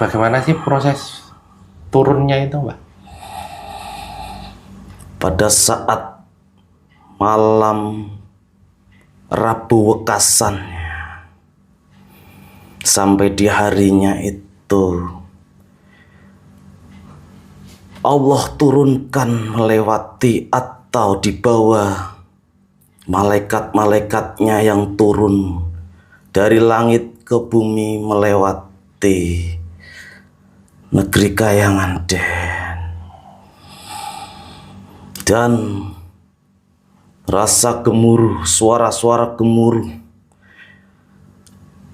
bagaimana sih proses turunnya itu, Mbak? Pada saat malam Rabu Wekasan sampai di harinya itu Allah turunkan melewati atau di bawah malaikat-malaikatnya yang turun dari langit ke bumi melewati negeri Kayangan dan rasa gemuruh, suara-suara gemuruh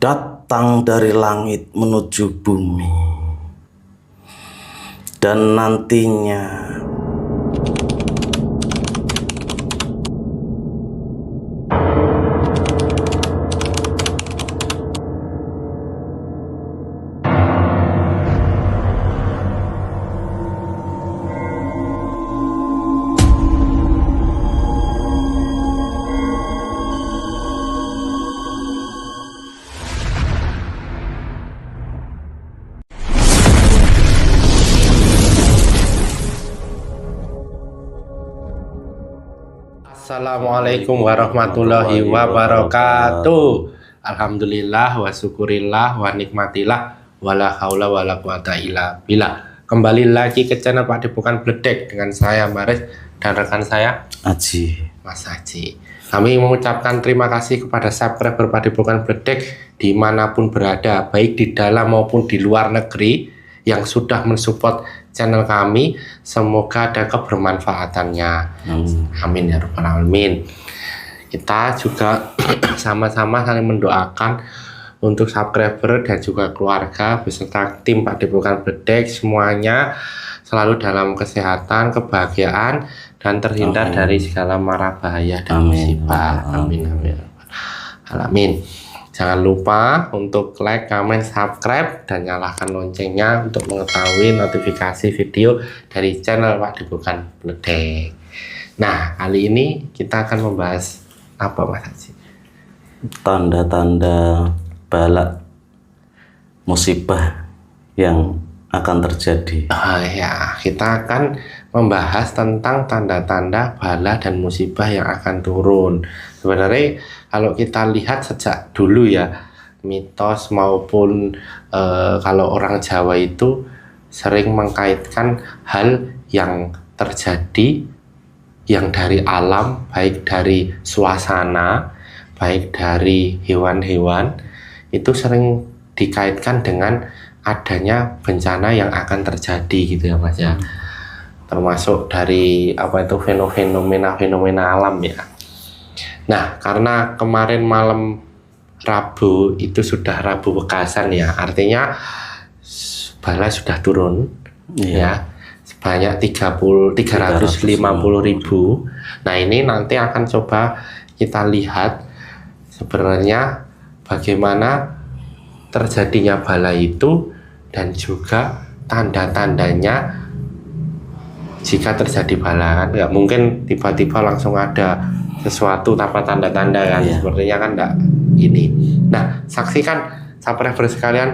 datang dari langit menuju bumi. Dan nantinya Assalamualaikum warahmatullahi wabarakatuh. Alhamdulillah wa syukurillah wa nikmatillah wala haula wala quwata illa billah. Kembali lagi ke channel Pak Depokan Bledek dengan saya Maris dan rekan saya Aji. Mas Aji. Kami mengucapkan terima kasih kepada subscriber Pak Depokan Bledek dimanapun berada, baik di dalam maupun di luar negeri yang sudah mensupport channel kami. Semoga ada kebermanfaatannya. Amin ya rabbal alamin. Kita juga sama-sama saling mendoakan untuk subscriber dan juga keluarga beserta tim Pak Depokan Bledek semuanya selalu dalam kesehatan, kebahagiaan dan terhindar dari segala mara bahaya dan musibah. Amin amin alamin. Jangan lupa untuk like, comment, subscribe, dan nyalakan loncengnya untuk mengetahui notifikasi video dari channel Pak Depokan Bledek. Nah, kali ini kita akan membahas apa, Mas Haji? Tanda-tanda bala musibah yang akan terjadi. Ya, kita akan membahas tentang tanda-tanda bala dan musibah yang akan turun. Sebenarnya kalau kita lihat sejak dulu ya, mitos maupun kalau orang Jawa itu sering mengkaitkan hal yang terjadi yang dari alam, baik dari suasana, baik dari hewan-hewan, itu sering dikaitkan dengan adanya bencana yang akan terjadi gitu ya Mas ya. Termasuk dari apa itu fenomena alam ya. Nah, karena kemarin malam Rabu itu sudah Rabu Wekasan ya, artinya bala sudah turun ya sebanyak 350.000. Nah, ini nanti akan coba kita lihat sebenarnya bagaimana terjadinya bala itu dan juga tanda-tandanya jika terjadi bala. Kan nggak mungkin tiba-tiba langsung ada sesuatu tanpa tanda-tanda kan, sepertinya kan enggak ini. Nah, saksikan subscriber sekalian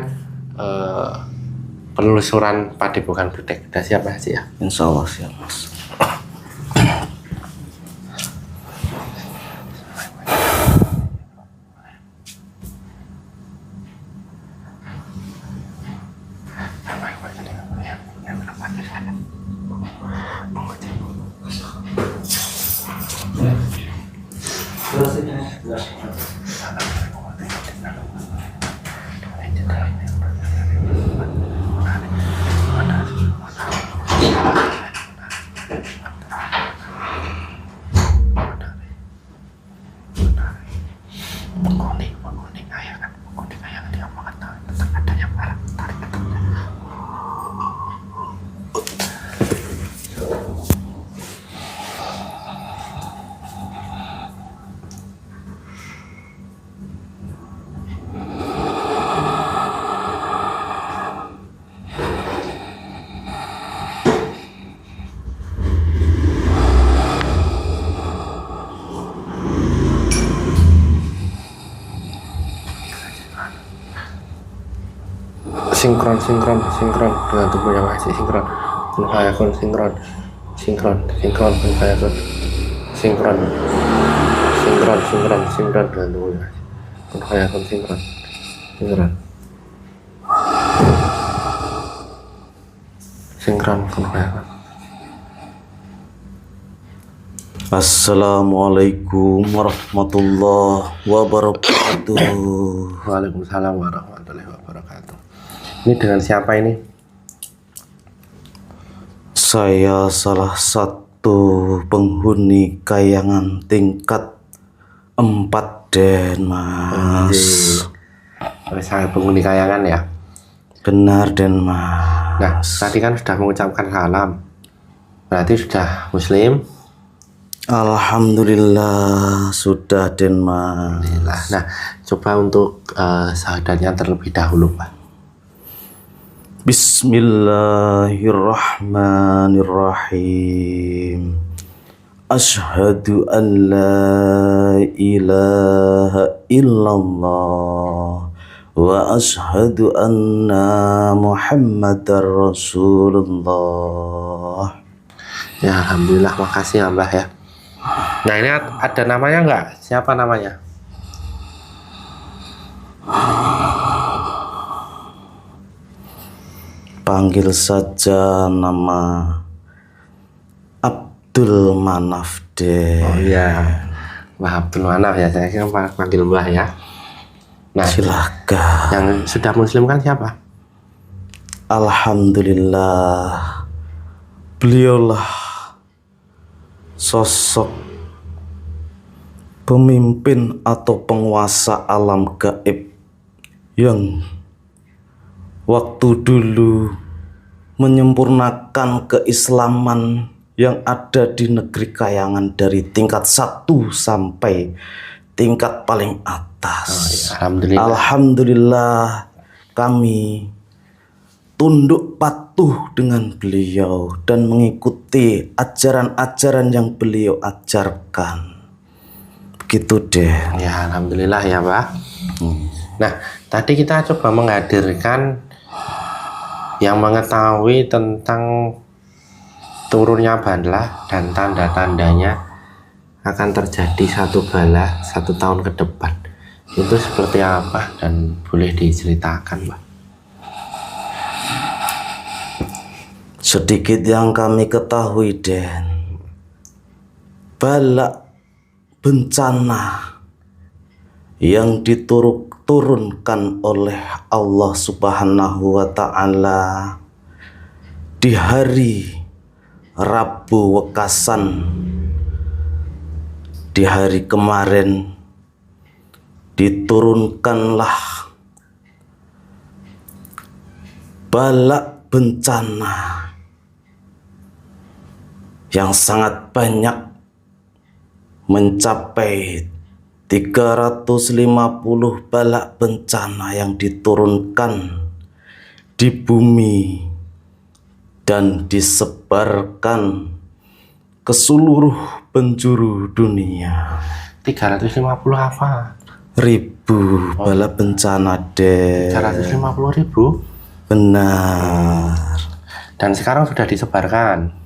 penelusuran Pak Depokan Bledek. Udah siap Mas ya? Insya Allah siap Mas. sinkron dengan tubuh yang masih sinkron. Kun fayakun sinkron kun fayakun sinkron dengan tubuh yang masih. Kun fayakun sinkron kun fayakun. Assalamualaikum warahmatullahi wabarakatuh. Waalaikumsalam warahmatullahi wabarakatuh. Ini dengan siapa ini? Saya salah satu penghuni kayangan tingkat 4 Den, Mas. Saya penghuni kayangan ya? Benar Den, Mas. Nah, tadi kan sudah mengucapkan salam. Berarti sudah muslim? Alhamdulillah sudah Den, Mas. Nah, coba untuk syahadatnya terlebih dahulu, Pak. Bismillahirrahmanirrahim. Asyhadu an la ilaha illallah wa asyhadu anna Muhammadar Rasulullah. Ya, alhamdulillah, makasih ya, Mbah ya. Nah, ini ada namanya nggak? Siapa namanya? Panggil saja nama Abdul Manaf Den. Oh iya, Mbah Abdul Manaf ya. Saya kan panggil Mbah ya. Nah, silakan. Yang sudah muslim kan siapa? Alhamdulillah, beliaulah sosok pemimpin atau penguasa alam gaib yang waktu dulu menyempurnakan keislaman yang ada di negeri Kayangan dari tingkat 1 sampai tingkat paling atas. Oh, ya, alhamdulillah. Alhamdulillah kami tunduk patuh dengan beliau dan mengikuti ajaran-ajaran yang beliau ajarkan. Begitu deh. Ya, alhamdulillah ya, Pak. Nah, tadi kita coba menghadirkan yang mengetahui tentang turunnya bala dan tanda-tandanya akan terjadi satu bala 1 tahun ke depan. Itu seperti apa dan boleh diceritakan, Pak? Sedikit yang kami ketahui Den, bala bencana yang diturunkan oleh Allah Subhanahu wa Ta'ala di hari Rabu Wekasan, di hari kemarin diturunkanlah bala bencana yang sangat banyak, mencapai 350 bala bencana yang diturunkan di bumi dan disebarkan ke seluruh penjuru dunia. 350 apa? Ribu bala bencana Den. 350.000? Benar. Dan sekarang sudah disebarkan?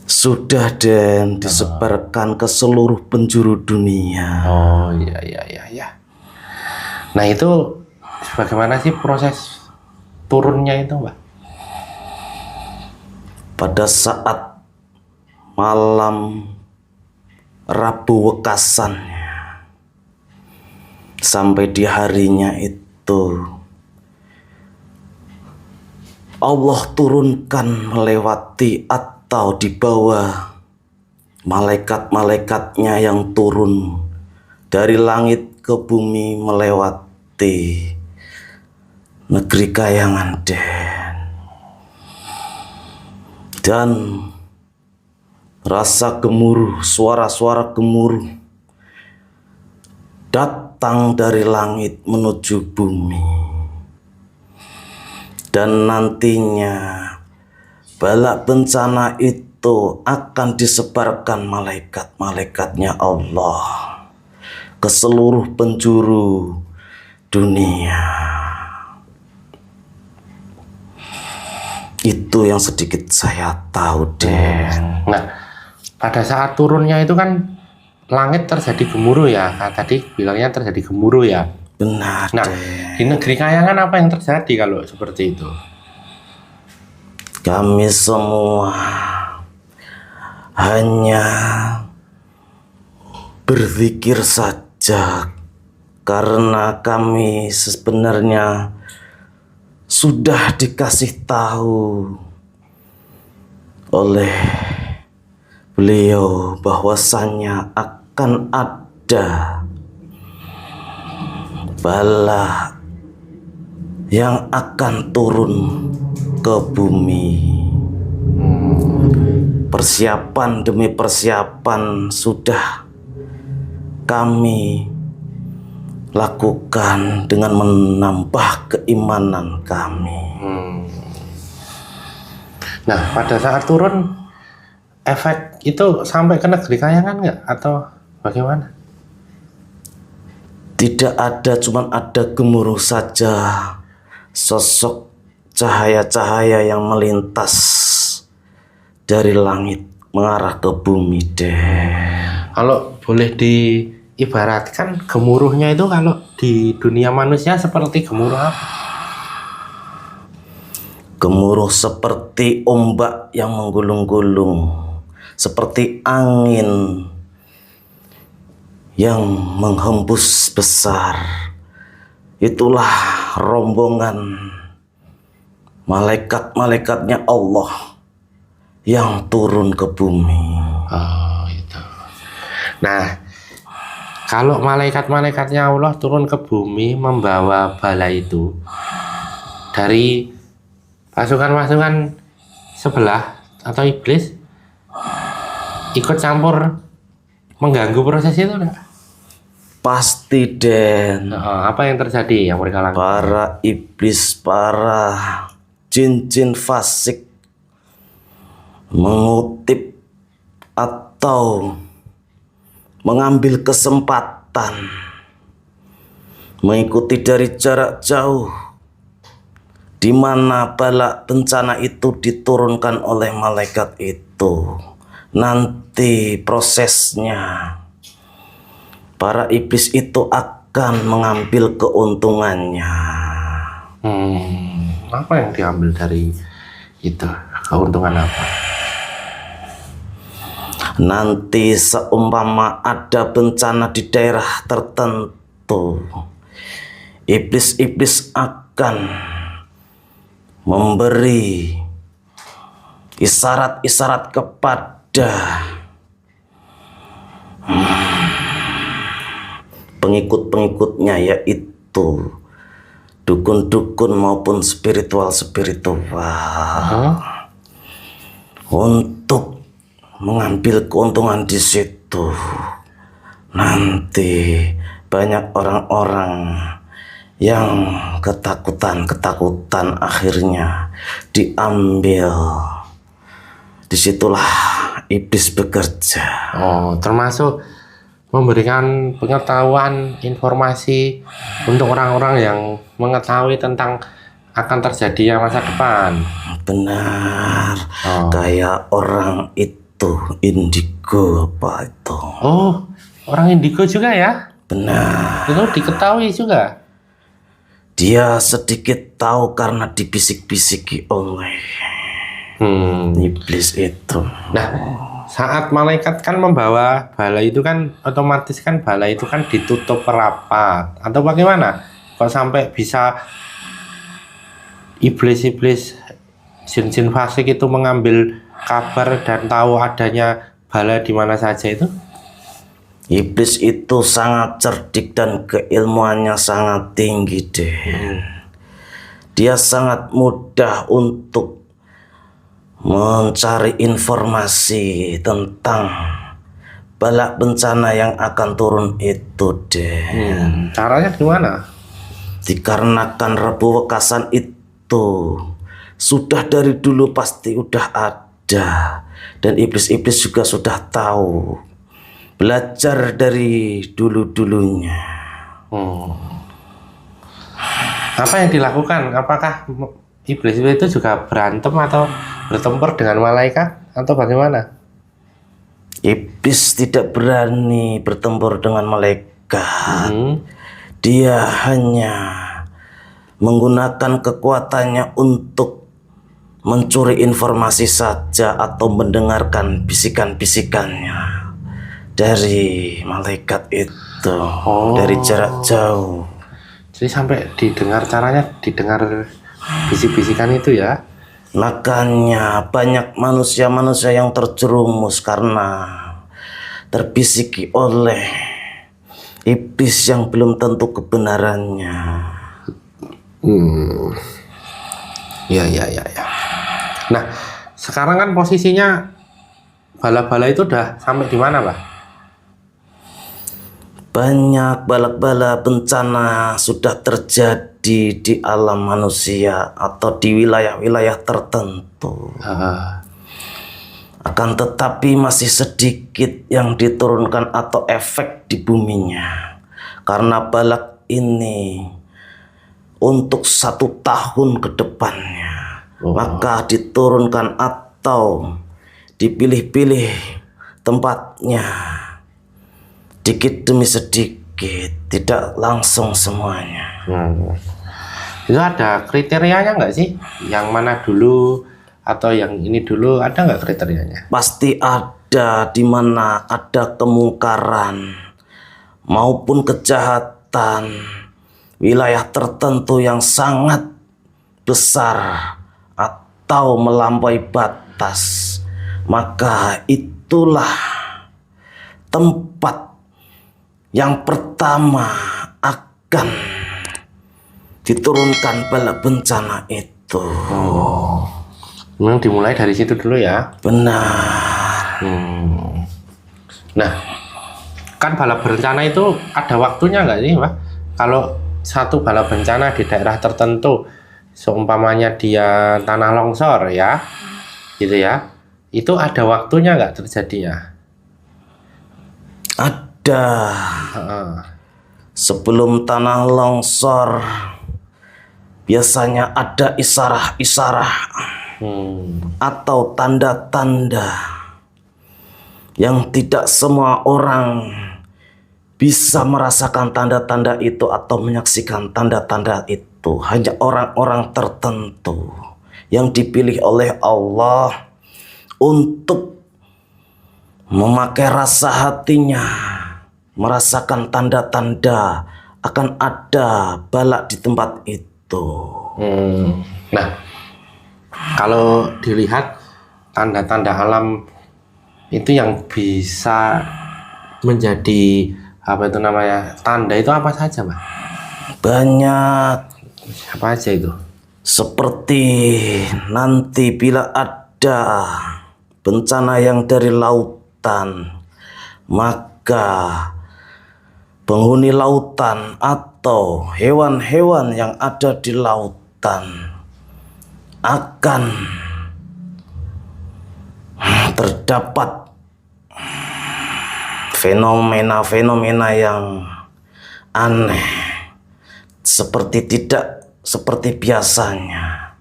Sudah Den, disebarkan ke seluruh penjuru dunia. Oh iya. Nah, itu bagaimana sih proses turunnya itu, Mbak? Pada saat malam Rabu Wekasan sampai di harinya itu Allah turunkan melewati atau di bawah malaikat-malaikatnya yang turun dari langit ke bumi melewati negeri Kayangan dan rasa gemuruh, suara-suara gemuruh datang dari langit menuju bumi. Dan nantinya bala bencana itu akan disebarkan malaikat-malaikatnya Allah ke seluruh penjuru dunia. Itu yang sedikit saya tahu, Den. Nah, pada saat turunnya itu kan langit terjadi gemuruh ya. Tadi bilangnya terjadi gemuruh ya. Benar, Nah, Den. di negeri kayangan apa yang terjadi kalau seperti itu? Kami semua hanya berzikir saja karena kami sebenarnya sudah dikasih tahu oleh beliau bahwasannya akan ada bala yang akan turun ke bumi. Persiapan demi persiapan sudah kami lakukan dengan menambah keimanan kami. Nah, pada saat turun, efek itu sampai ke negeri kayangan nggak? Atau bagaimana? Tidak ada, cuman ada gemuruh saja, sosok cahaya-cahaya yang melintas dari langit mengarah ke bumi, Den. Kalau boleh diibaratkan gemuruhnya itu kalau di dunia manusia seperti gemuruh apa? Gemuruh seperti ombak yang menggulung-gulung, seperti angin yang menghembus besar. Itulah rombongan malaikat-malaikatnya Allah yang turun ke bumi. Oh, itu. Nah, kalau malaikat-malaikatnya Allah turun ke bumi membawa bala itu dari pasukan-pasukan sebelah atau iblis ikut campur mengganggu proses itu enggak? Pasti, Den. Apa yang terjadi yang mereka lakukan? Para iblis, para jin-jin fasik mengutip atau mengambil kesempatan mengikuti dari jarak jauh di mana bala bencana itu diturunkan oleh malaikat itu. Nanti prosesnya para iblis itu akan mengambil keuntungannya. Apa yang diambil dari itu? Keuntungan apa? Nanti seumpama ada bencana di daerah tertentu, iblis-iblis akan memberi isyarat-isyarat kepada pengikut-pengikutnya, yaitu dukun-dukun maupun spiritual untuk mengambil keuntungan di situ. Nanti banyak orang-orang yang ketakutan akhirnya diambil. Disitulah iblis bekerja. Oh, termasuk memberikan pengetahuan informasi untuk orang-orang yang mengetahui tentang akan terjadinya masa depan. Benar. Kayak orang itu indigo apa itu? Oh, orang indigo juga ya? Benar. Itu diketahui juga. Dia sedikit tahu karena dibisik-bisiki oleh iblis itu. Nah, saat malaikat kan membawa bala itu kan otomatis kan bala itu kan ditutup rapat atau bagaimana? Kok sampai bisa iblis-iblis jin-jin fasik itu mengambil kabar dan tahu adanya bala di mana saja itu? Iblis itu sangat cerdik dan keilmuannya sangat tinggi, Den. Dia sangat mudah untuk mencari informasi tentang bala bencana yang akan turun itu, Den. Caranya gimana? Dikarenakan Rebu Wekasan itu sudah dari dulu pasti udah ada, dan iblis-iblis juga sudah tahu, belajar dari dulu-dulunya. Apa yang dilakukan? Apakah iblis itu juga berantem atau bertempur dengan malaikat atau bagaimana? Iblis tidak berani bertempur dengan malaikat. Dia hanya menggunakan kekuatannya untuk mencuri informasi saja atau mendengarkan bisikan-bisikannya dari malaikat itu dari jarak jauh. Jadi sampai didengar bisik-bisikan itu ya. Makanya banyak manusia-manusia yang terjerumus karena terbisiki oleh iblis yang belum tentu kebenarannya. Ya. Nah, sekarang kan posisinya bala-bala itu udah sampai di mana, Pak? Banyak bala-bala bencana sudah terjadi di alam manusia atau di wilayah-wilayah tertentu. Akan tetapi masih sedikit yang diturunkan atau efek di buminya. Karena balak ini untuk 1 tahun ke depannya. Maka diturunkan atau dipilih-pilih tempatnya. Sedikit demi sedikit, tidak langsung semuanya. Itu ada kriterianya nggak sih? Yang mana dulu atau yang ini dulu, ada nggak kriterianya? Pasti ada, di mana ada kemungkaran maupun kejahatan wilayah tertentu yang sangat besar atau melampaui batas, maka itulah tempat yang pertama akan diturunkan bala bencana itu. Memang dimulai dari situ dulu ya. Benar. Nah, kan bala bencana itu ada waktunya nggak sih, Pak? Kalau satu bala bencana di daerah tertentu, seumpamanya dia tanah longsor ya, gitu ya, itu ada waktunya nggak terjadinya? Ada. Sebelum tanah longsor biasanya ada isarah-isarah atau tanda-tanda yang tidak semua orang bisa merasakan tanda-tanda itu atau menyaksikan tanda-tanda itu. Hanya orang-orang tertentu yang dipilih oleh Allah untuk memakai rasa hatinya, merasakan tanda-tanda akan ada balak di tempat itu. Nah, kalau dilihat tanda-tanda alam itu yang bisa menjadi tanda itu apa saja, Pak? Banyak. Apa aja itu? Seperti nanti bila ada bencana yang dari lautan, maka penghuni lautan atau hewan-hewan yang ada di lautan akan terdapat fenomena-fenomena yang aneh, seperti tidak seperti biasanya.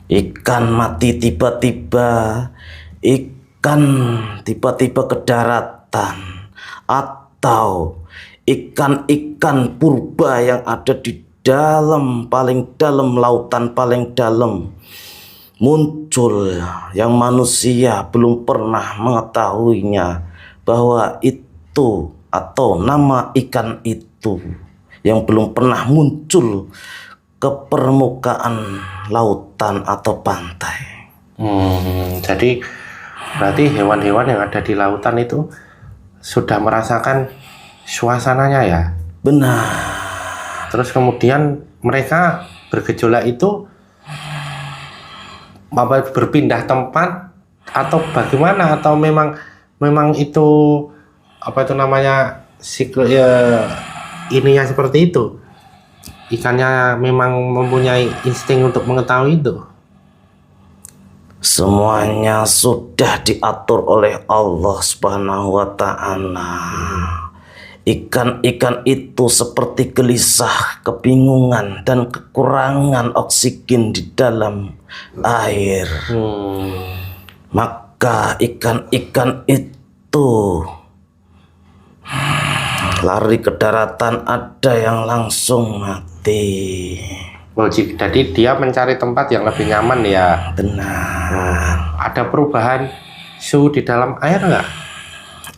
Ikan mati tiba-tiba, ikan tiba-tiba ke daratan, atau ikan-ikan purba yang ada di dalam, paling dalam lautan, paling dalam muncul yang manusia belum pernah mengetahuinya, bahwa itu atau nama ikan itu yang belum pernah muncul ke permukaan lautan atau pantai. Jadi berarti hewan-hewan yang ada di lautan itu sudah merasakan suasananya ya? Benar. Terus kemudian mereka bergejolak itu berpindah tempat atau bagaimana, atau memang itu siklus ininya seperti itu? Ikannya memang mempunyai insting untuk mengetahui itu? Semuanya sudah diatur oleh Allah Subhanahu wa Ta'ala. Ikan-ikan itu seperti gelisah, kebingungan, dan kekurangan oksigen di dalam air. Maka ikan-ikan itu lari ke daratan, ada yang langsung mati. Oh, jadi dia mencari tempat yang lebih nyaman ya. Benar. Ada perubahan suhu di dalam air nggak?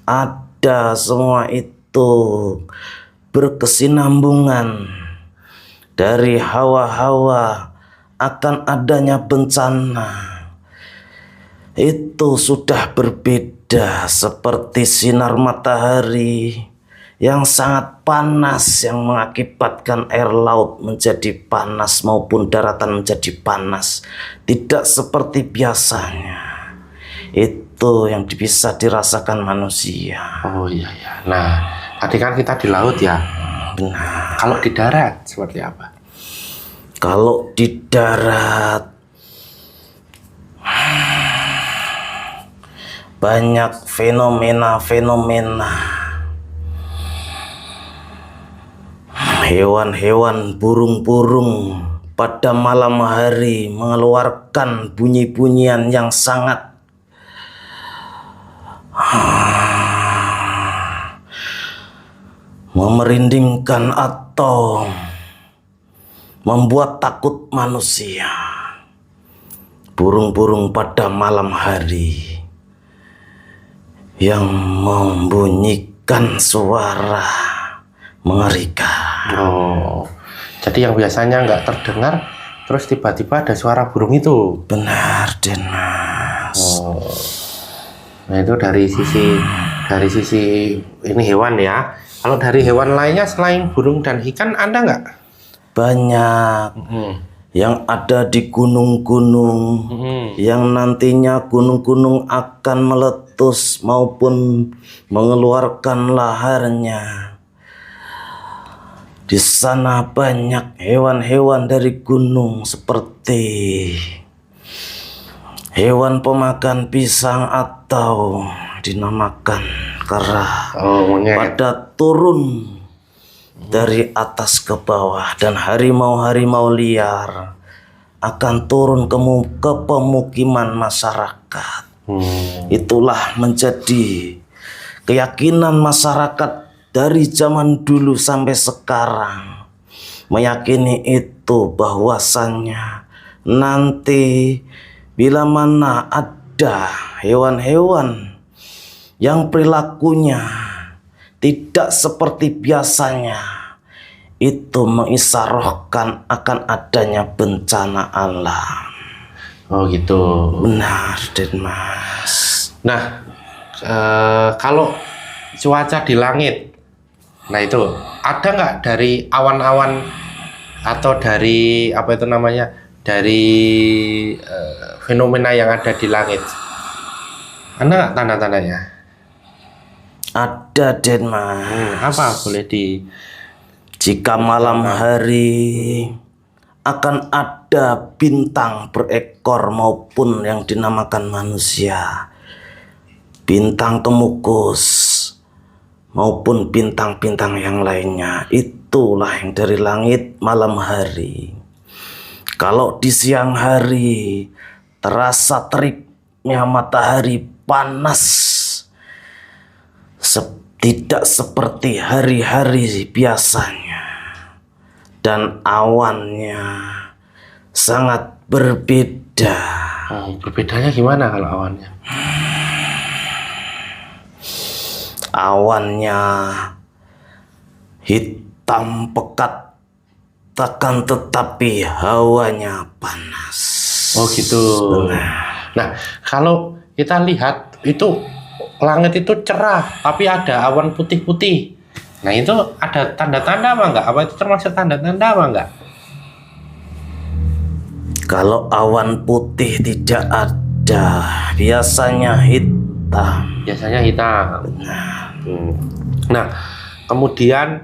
Ada, semua itu berkesinambungan. Dari hawa-hawa akan adanya bencana itu sudah berbeda, seperti sinar matahari yang sangat panas yang mengakibatkan air laut menjadi panas maupun daratan menjadi panas. Tidak seperti biasanya. Itu yang bisa dirasakan manusia. Oh iya ya. Nah, tadi kan kita di laut ya. Benar. Kalau di darat seperti apa? Kalau di darat banyak fenomena-fenomena. Hewan-hewan, burung-burung pada malam hari mengeluarkan bunyi-bunyian yang sangat memerindingkan atau membuat takut manusia. Burung-burung pada malam hari yang membunyikan suara mengerikan. Oh, jadi yang biasanya nggak terdengar, terus tiba-tiba ada suara burung itu. Benar, Den Mas. Oh, nah itu dari sisi ini hewan ya. Kalau dari hewan lainnya selain burung dan ikan ada nggak? Banyak. Yang ada di gunung-gunung, yang nantinya gunung-gunung akan meletus maupun mengeluarkan laharnya. Di sana banyak hewan-hewan dari gunung seperti hewan pemakan pisang atau dinamakan kera. Pada turun dari atas ke bawah, dan harimau-harimau liar akan turun ke pemukiman masyarakat. Itulah menjadi keyakinan masyarakat dari zaman dulu sampai sekarang, meyakini itu bahwasannya nanti bila mana ada hewan-hewan yang perilakunya tidak seperti biasanya, itu mengisyaratkan akan adanya bencana alam. Oh gitu. Benar, Den Mas. Nah, kalau cuaca di langit, nah itu ada nggak dari awan-awan atau dari apa itu namanya, dari fenomena yang ada di langit? Ada nggak tanda-tandanya? Ada, Den Mas. Apa boleh di? Jika malam hari akan ada bintang berekor maupun yang dinamakan manusia, bintang kemukus maupun bintang-bintang yang lainnya, itulah yang dari langit malam hari. Kalau di siang hari terasa teriknya matahari panas, tidak seperti hari-hari biasanya, dan awannya sangat berbeda. Berbedanya gimana kalau awannya? Awannya hitam pekat, akan tetapi hawanya panas. Oh gitu. Nah, kalau kita lihat itu langit itu cerah, tapi ada awan putih-putih. Nah itu ada tanda-tanda apa enggak? Apa itu termasuk tanda-tanda apa enggak? Kalau awan putih tidak ada, biasanya hitam. Biasanya hitam. Nah, kemudian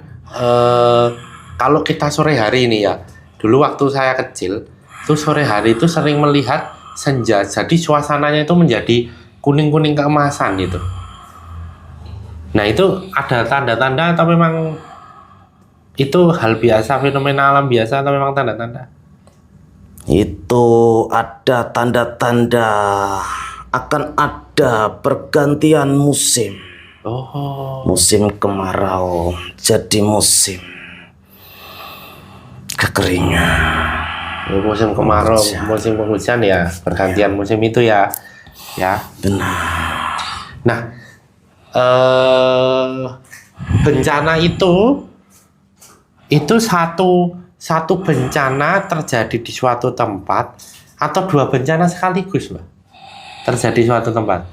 kalau kita sore hari ini ya, dulu waktu saya kecil, itu sore hari itu sering melihat senja. Jadi suasananya itu menjadi kuning-kuning keemasan gitu. Nah itu ada tanda-tanda atau memang itu hal biasa, fenomena alam biasa atau memang tanda-tanda? Itu ada tanda-tanda akan ada pergantian musim. Oh, Musim kemarau jadi musim kekeringan. musim kemarau, musim penghujan ya, pergantian musim itu ya, ya. Benar. Nah, bencana itu satu bencana terjadi di suatu tempat atau dua bencana sekaligus, Pak? Terjadi di suatu tempat.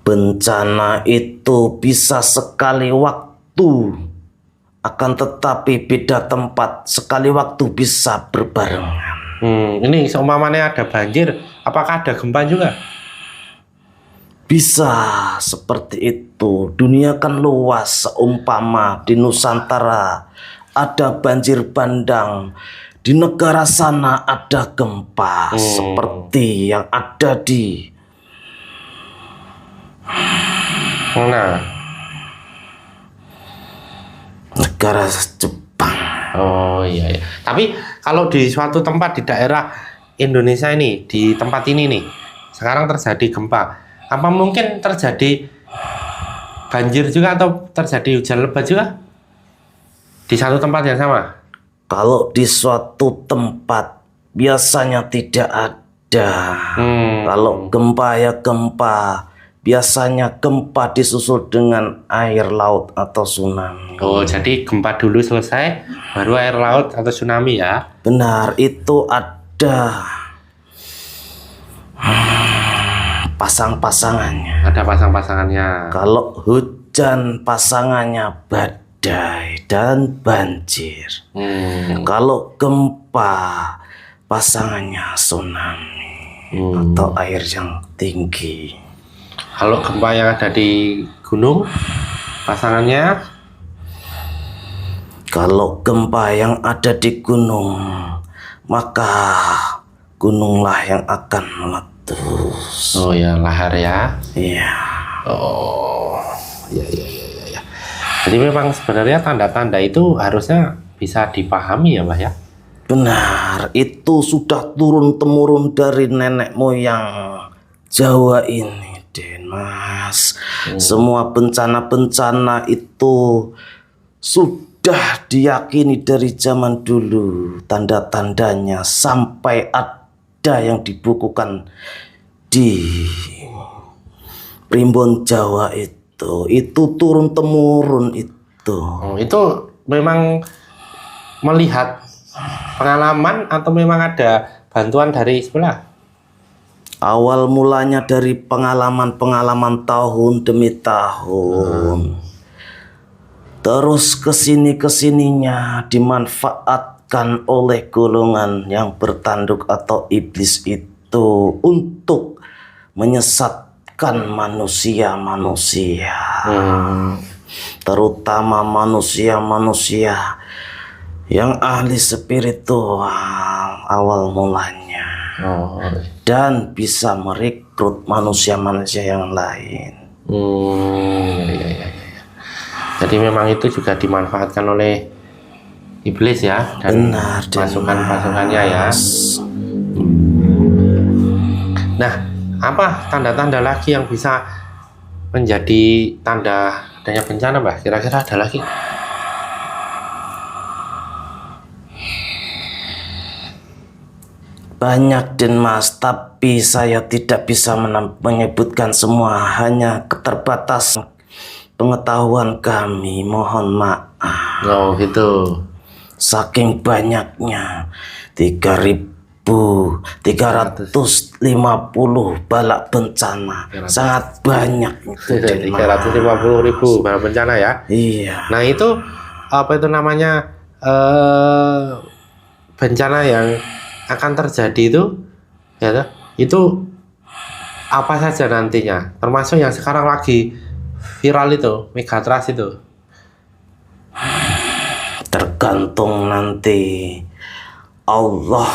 Bencana itu bisa sekali waktu, akan tetapi beda tempat. Sekali waktu bisa berbarengan. Ini seumpamanya ada banjir, apakah ada gempa juga? Bisa seperti itu. Dunia kan luas. Seumpama di Nusantara ada banjir bandang, di negara sana ada gempa seperti yang ada di negara Jepang. Oh iya, iya. Tapi kalau di suatu tempat di daerah Indonesia ini, di tempat ini nih, sekarang terjadi gempa, apa mungkin terjadi banjir juga atau terjadi hujan lebat juga di satu tempat yang sama? Kalau di suatu tempat biasanya tidak ada. Kalau gempa ya gempa. Biasanya gempa disusul dengan air laut atau tsunami. Oh, jadi gempa dulu selesai, baru air laut atau tsunami ya? Benar, itu ada pasang-pasangannya. Ada pasang-pasangannya. Kalau hujan pasangannya badai dan banjir. Kalau gempa pasangannya tsunami atau air yang tinggi. Kalau gempa yang ada di gunung, pasangannya? Kalau gempa yang ada di gunung, maka gununglah yang akan meletus. Oh ya, lahar ya? Iya. Oh, ya. Jadi memang sebenarnya tanda-tanda itu harusnya bisa dipahami ya, Mbak ya? Benar, itu sudah turun-temurun dari nenek moyang Jawa ini. Mas, semua bencana-bencana itu sudah diyakini dari zaman dulu, tanda-tandanya sampai ada yang dibukukan di primbon Jawa itu turun temurun itu. Oh, itu memang melihat pengalaman atau memang ada bantuan dari sebelah? Awal mulanya dari pengalaman-pengalaman tahun demi tahun. Terus kesininya dimanfaatkan oleh golongan yang bertanduk atau iblis itu untuk menyesatkan manusia-manusia. Terutama manusia-manusia yang ahli spiritual awal mulanya. Dan bisa merekrut manusia-manusia yang lain. Ya. Jadi memang itu juga dimanfaatkan oleh iblis ya, dan pasukan-pasukannya ya. Nah, apa tanda-tanda lagi yang bisa menjadi tanda adanya bencana, Mbak? Kira-kira ada lagi? Banyak Den Mas, tapi saya tidak bisa menyebutkan semua, hanya keterbatasan pengetahuan kami, mohon maaf. Oh gitu. Saking banyaknya 3.350 balak bencana, sangat banyak itu. 350.000 balak bencana ya. Iya. Nah itu apa itu namanya bencana yang akan terjadi itu, ya, itu apa saja nantinya, termasuk yang sekarang lagi viral itu, Megatrust itu. Tergantung nanti Allah,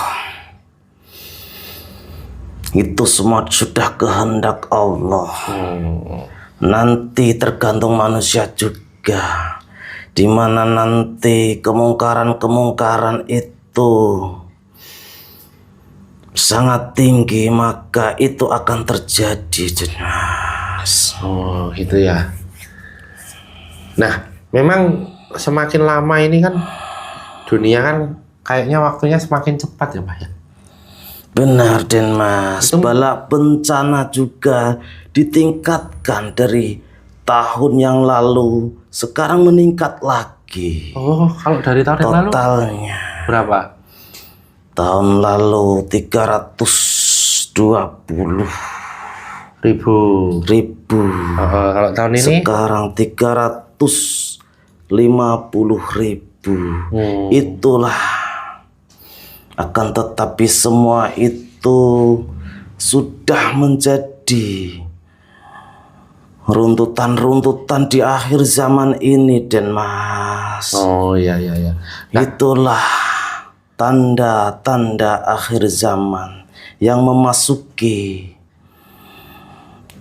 itu semua sudah kehendak Allah. nanti tergantung manusia juga, di mana nanti kemungkaran itu sangat tinggi, maka itu akan terjadi, Mas. Oh gitu ya. Nah memang semakin lama ini kan dunia kan kayaknya waktunya semakin cepat ya Pak ya. Benar Den Mas, Itu- bala bencana juga ditingkatkan dari tahun yang lalu, sekarang meningkat lagi. Oh kalau dari tahun yang lalu Totalnya berapa? tahun lalu 320 Ribu. ribu, Kalau tahun ini sekarang 350 ribu. Itulah, akan tetapi semua itu sudah menjadi runtutan-runtutan di akhir zaman ini, Den Mas. Oh iya iya iya. Itulah tanda-tanda akhir zaman yang memasuki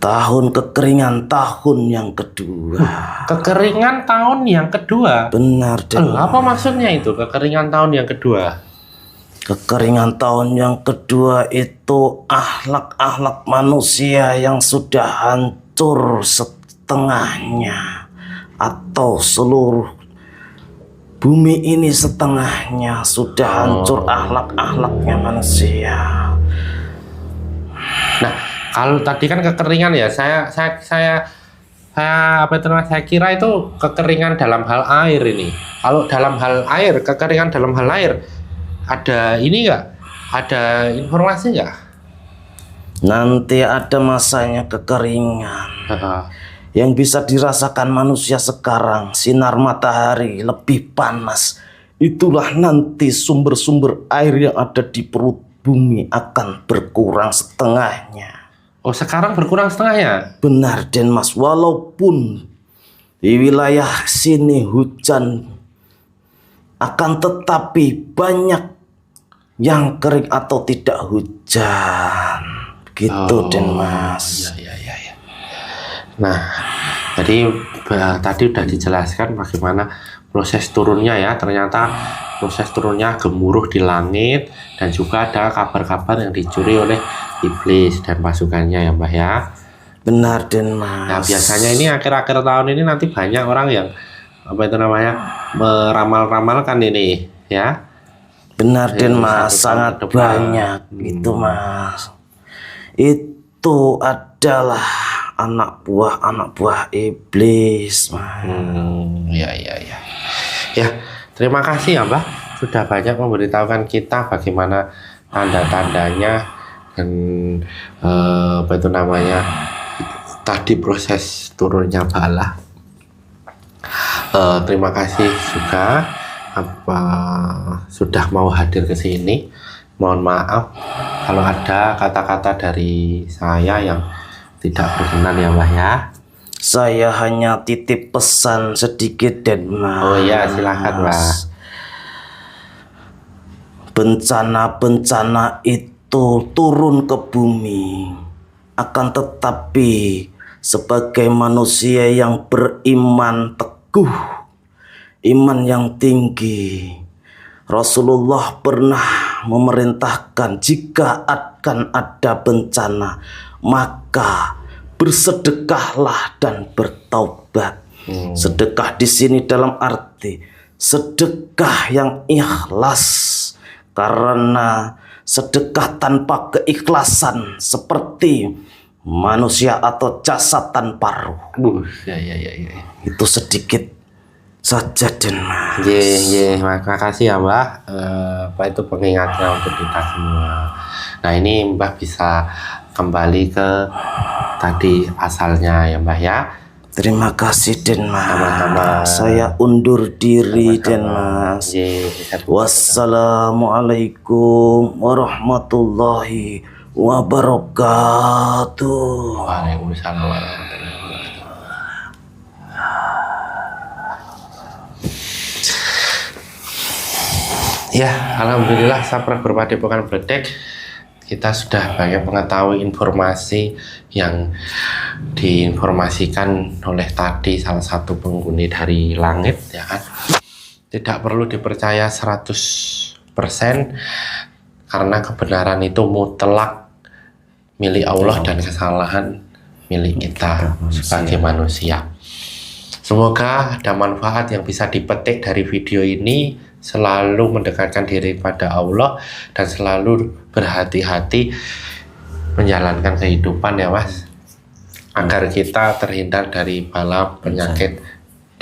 tahun kekeringan, tahun yang kedua. Kekeringan tahun yang kedua. Benar, Den. Loh, apa maksudnya itu kekeringan tahun yang kedua? Kekeringan tahun yang kedua itu akhlak-akhlak manusia yang sudah hancur setengahnya, atau seluruh bumi ini setengahnya sudah hancur akhlak-akhlaknya manusia. Nah, kalau tadi kan kekeringan ya, saya apa itu namanya? Saya kira itu kekeringan dalam hal air ini. Kalau dalam hal air, kekeringan dalam hal air, ada ini nggak? Ada informasi nggak? Nanti ada masanya kekeringan yang bisa dirasakan manusia sekarang. Sinar matahari lebih panas. Itulah nanti sumber-sumber air yang ada di perut bumi akan berkurang setengahnya. Oh, sekarang berkurang setengahnya? Benar, Den Mas. Walaupun di wilayah sini hujan, akan tetapi banyak yang kering atau tidak hujan. Gitu, Den Mas. Iya, iya, iya. Nah, jadi tadi udah dijelaskan bagaimana proses turunnya ya. Ternyata proses turunnya gemuruh di langit, dan juga ada kabar-kabar yang dicuri oleh iblis dan pasukannya ya Mbah ya. Benar, Den Mas. Nah biasanya ini akhir-akhir tahun ini nanti banyak orang yang apa itu namanya meramal-ramalkan ini ya. Benar, Den Satu Mas, tahun sangat ke depan. banyak itu, Mas. Itu adalah anak buah iblis, Mas. Ya ya ya. Ya, terima kasih ya Mbah sudah banyak memberitahukan kita bagaimana tanda-tandanya dan apa itu namanya tadi proses turunnya bala. Terima kasih juga apa sudah mau hadir ke sini. Mohon maaf kalau ada kata-kata dari saya yang tidak berkenan ya Mbah ya. Saya hanya titip pesan sedikit, Den Mas. Oh iya, silakan Mbah. Bencana-bencana itu turun ke bumi, akan tetapi sebagai manusia yang beriman teguh, iman yang tinggi, Rasulullah pernah memerintahkan jika akan ada bencana, maka bersedekahlah dan bertaubat. Sedekah di sini dalam arti sedekah yang ikhlas, karena sedekah tanpa keikhlasan seperti manusia atau jasad tanpa ruh. Ya ya ya ya. Itu sedikit saja, Den Mas. Makasih ya Mbah. Apa itu pengingatnya untuk kita semua. Nah ini Mbah bisa kembali ke tadi asalnya ya Mbah ya. Terima kasih, Den Mas. Sama-sama. Saya undur diri, Den Mas. Wassalamualaikum warahmatullahi wabarakatuh. Waalaikumsalam warahmatullahi wabarakatuh. Ya, alhamdulillah sahabat berpadepokan Bledek, kita sudah banyak mengetahui informasi yang diinformasikan oleh tadi salah satu penghuni dari langit, ya kan. Tidak perlu dipercaya 100% karena kebenaran itu mutlak milik Allah dan kesalahan milik kita sebagai manusia. Semoga ada manfaat yang bisa dipetik dari video ini, selalu mendekatkan diri pada Allah dan selalu berhati-hati menjalankan kehidupan ya Mas, agar kita terhindar dari bala, penyakit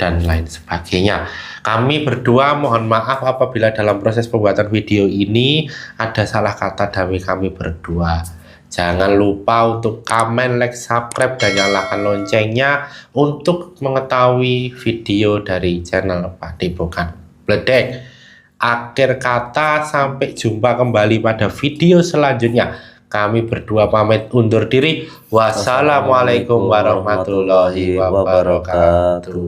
dan lain sebagainya. Kami berdua mohon maaf apabila dalam proses pembuatan video ini ada salah kata dari kami berdua. Jangan lupa untuk komen, like, subscribe, dan nyalakan loncengnya untuk mengetahui video dari channel Padepokan Bledek. Akhir kata, sampai jumpa kembali pada video selanjutnya. Kami berdua pamit undur diri. Wassalamualaikum warahmatullahi wabarakatuh.